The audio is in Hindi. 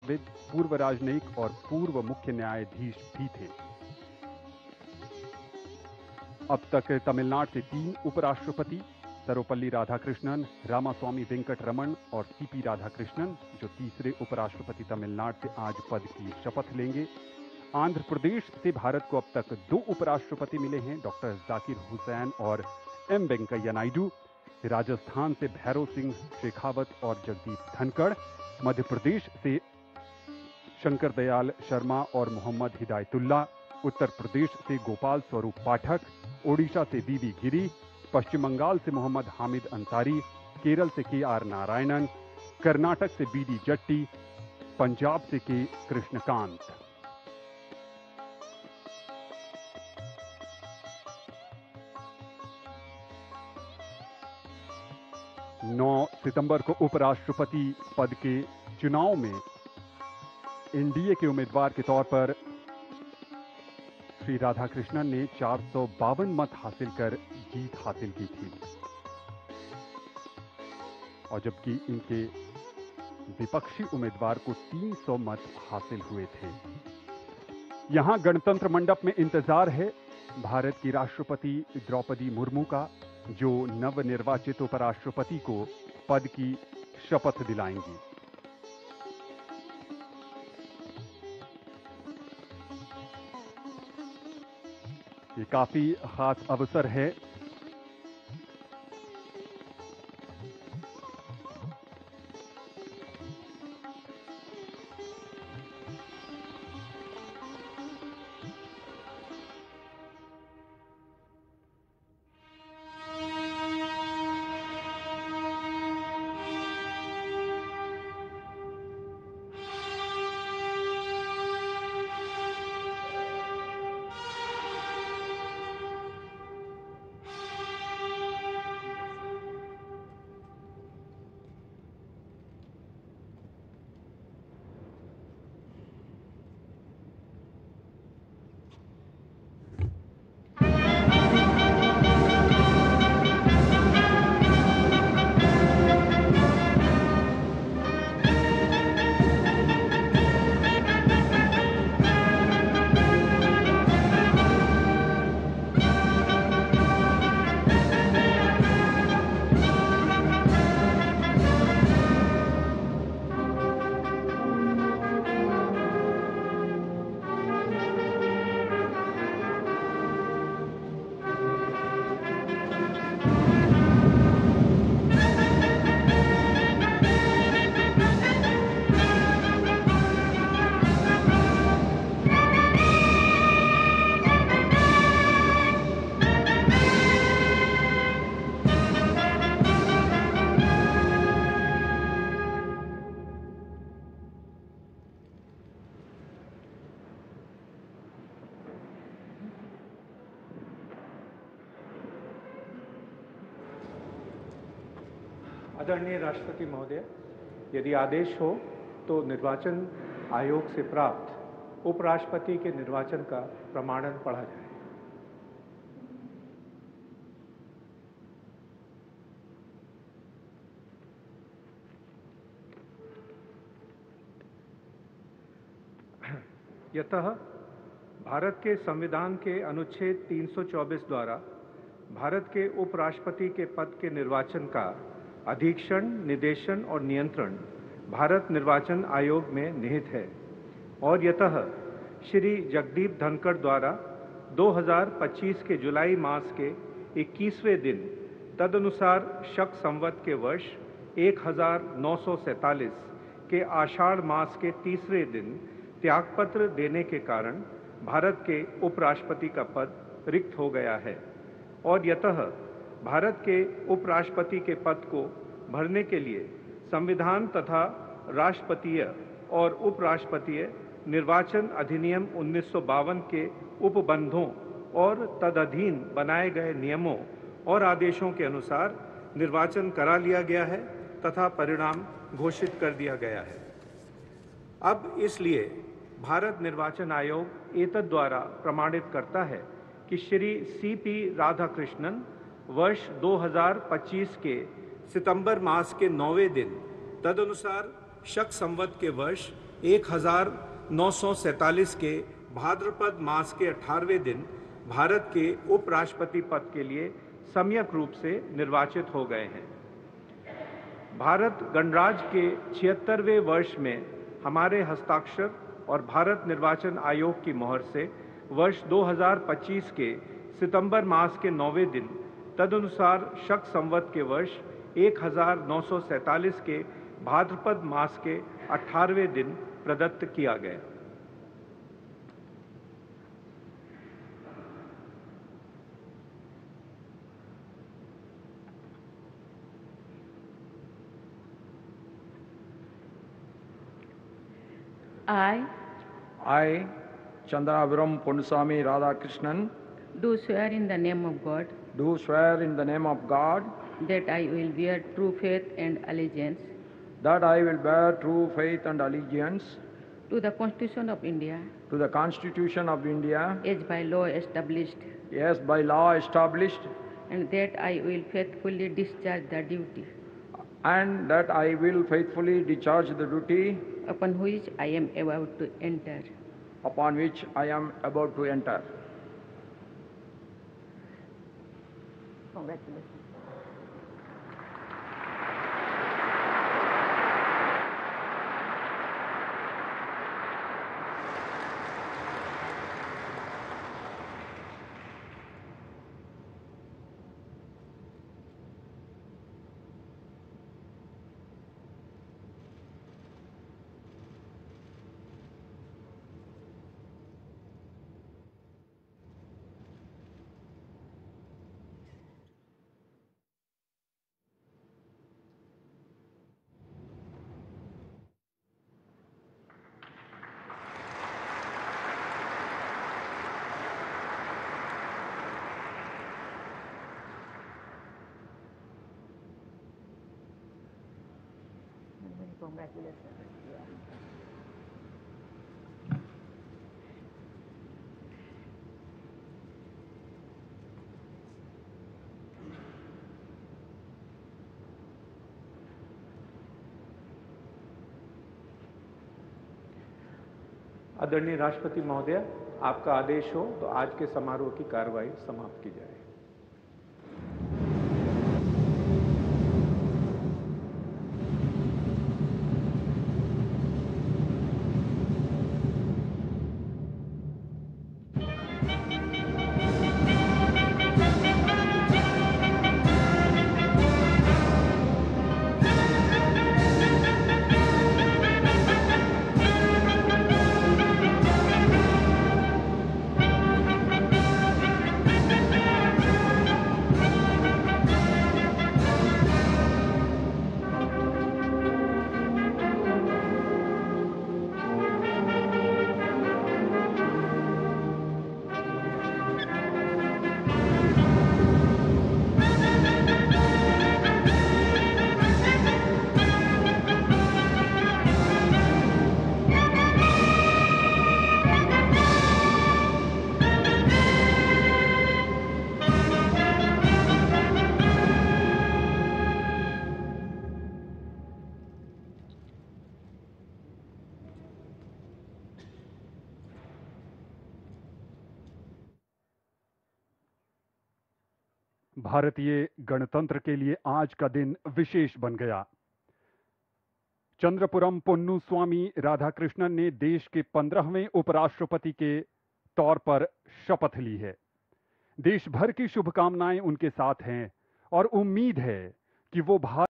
विद, पूर्व राजनयिक और पूर्व मुख्य न्यायाधीश भी थे। अब तक तमिलनाडु से 3 उपराष्ट्रपति, सर्वपल्ली राधाकृष्णन, रामास्वामी वेंकटरमण और सीपी राधाकृष्णन, जो तीसरे उपराष्ट्रपति तमिलनाडु से आज पद की शपथ लेंगे। आंध्र प्रदेश से भारत को अब तक 2 उपराष्ट्रपति मिले हैं, डॉक्टर जाकिर हुसैन और एम वेंकैया नायडू। राजस्थान से भैरव सिंह शेखावत और जगदीप धनखड़, मध्य प्रदेश से शंकर दयाल शर्मा और मोहम्मद हिदायतुल्ला, उत्तर प्रदेश से गोपाल स्वरूप पाठक, ओडिशा से वीवी गिरी, पश्चिम बंगाल से मोहम्मद हामिद अंसारी, केरल से के.आर. नारायणन, कर्नाटक से बी.डी. जट्टी, पंजाब से के. कृष्णकांत। नौ सितंबर को उपराष्ट्रपति पद के चुनाव में एनडीए के उम्मीदवार के तौर पर श्री राधाकृष्णन ने 452 मत हासिल कर जीत हासिल की थी, और जबकि इनके विपक्षी उम्मीदवार को 300 मत हासिल हुए थे। यहां गणतंत्र मंडप में इंतजार है भारत की राष्ट्रपति द्रौपदी मुर्मू का, जो नवनिर्वाचित उपराष्ट्रपति को पद की शपथ दिलाएंगी। ये काफी खास अवसर है। आदरणीय राष्ट्रपति महोदय, यदि आदेश हो तो निर्वाचन आयोग से प्राप्त उपराष्ट्रपति के निर्वाचन का प्रमाणन पढ़ा जाए। यतः भारत के संविधान के अनुच्छेद 324 द्वारा भारत के उपराष्ट्रपति के पद के निर्वाचन का अधीक्षण, निदेशन और नियंत्रण भारत निर्वाचन आयोग में निहित है, और यतः श्री जगदीप धनखड़ द्वारा 2025 के जुलाई मास के 21वें दिन तदनुसार शक संवत के वर्ष 1947 के आषाढ़ मास के तीसरे दिन त्यागपत्र देने के कारण भारत के उपराष्ट्रपति का पद रिक्त हो गया है, और यतः भारत के उपराष्ट्रपति के पद को भरने के लिए संविधान तथा राष्ट्रपतीय और उपराष्ट्रपतीय निर्वाचन अधिनियम 1952 के उपबंधों और तदधीन बनाए गए नियमों और आदेशों के अनुसार निर्वाचन करा लिया गया है तथा परिणाम घोषित कर दिया गया है। अब इसलिए भारत निर्वाचन आयोग एतद् द्वारा प्रमाणित करता है कि श्री सीपी राधाकृष्णन वर्ष 2025 के सितंबर मास के 9वें दिन तदनुसार शक संवत के वर्ष 1947 के भाद्रपद मास के 18वें दिन भारत के उपराष्ट्रपति पद के लिए सम्यक रूप से निर्वाचित हो गए हैं। भारत गणराज्य के 76वें वर्ष में हमारे हस्ताक्षर और भारत निर्वाचन आयोग की मोहर से वर्ष 2025 के सितंबर मास के 9वें दिन तदनुसार शक संवत के वर्ष 1947 के भाद्रपद मास के 18वें दिन प्रदत्त किया गया। I, Chandraviram Ponnusamy Radhakrishnan, do swear in the name of God do swear in the name of God that I will bear true faith and allegiance that I will bear true faith and allegiance to the Constitution of India to the Constitution of India as by law established, as by law established, and that I will faithfully discharge the duty and that I will faithfully discharge the duty upon which I am about to enter. upon which I am about to enter. Congratulations. आदरणीय राष्ट्रपति महोदय, आपका आदेश हो तो आज के समारोह की कार्रवाई समाप्त की जाए। भारतीय गणतंत्र के लिए आज का दिन विशेष बन गया। चंद्रपुरम पोन्नुस्वामी राधाकृष्णन ने देश के 15वें उपराष्ट्रपति के तौर पर शपथ ली है। देश भर की शुभकामनाएं उनके साथ हैं और उम्मीद है कि वो भारत